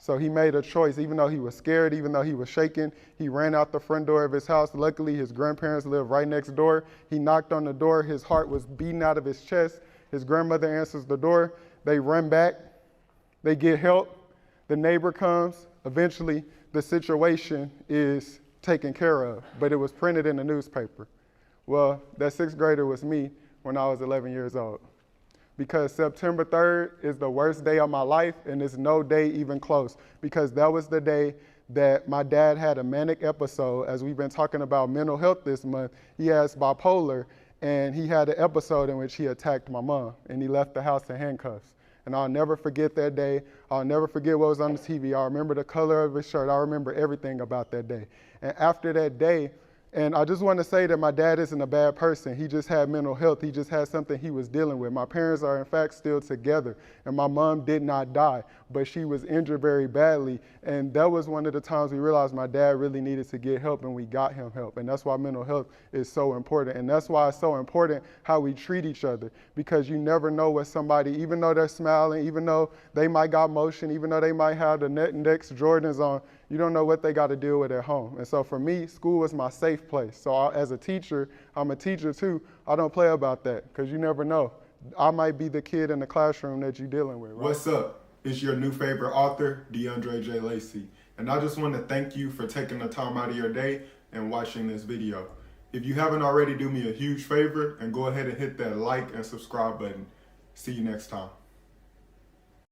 So he made a choice, even though he was scared, even though he was shaking, he ran out the front door of his house. Luckily, his grandparents lived right next door. He knocked on the door. His heart was beating out of his chest. His grandmother answers the door. They run back. They get help. The neighbor comes. Eventually, the situation is taken care of, but it was printed in the newspaper. Well, that sixth grader was me when I was 11 years old. Because September 3rd is the worst day of my life, and there's no day even close, because that was the day that my dad had a manic episode. As we've been talking about mental health this month, he has bipolar, and he had an episode in which he attacked my mom, and he left the house in handcuffs. And I'll never forget that day. I'll never forget what was on the TV. I remember the color of his shirt. I remember everything about that day. And after that day, and I just want to say that my dad isn't a bad person. He just had mental health. He just had something he was dealing with. My parents are, in fact, still together. And my mom did not die, but she was injured very badly. And that was one of the times we realized my dad really needed to get help, and we got him help. And that's why mental health is so important. And that's why it's so important how we treat each other, because you never know what somebody, even though they're smiling, even though they might got motion, even though they might have the next Jordans on, you don't know what they got to deal with at home. And so for me, school was my safe place. So as a teacher, I'm a teacher too. I don't play about that, because you never know. I might be the kid in the classroom that you're dealing with. Right? What's up? It's your new favorite author, DeAndre J. Lacey. And I just want to thank you for taking the time out of your day and watching this video. If you haven't already, do me a huge favor and go ahead and hit that like and subscribe button. See you next time.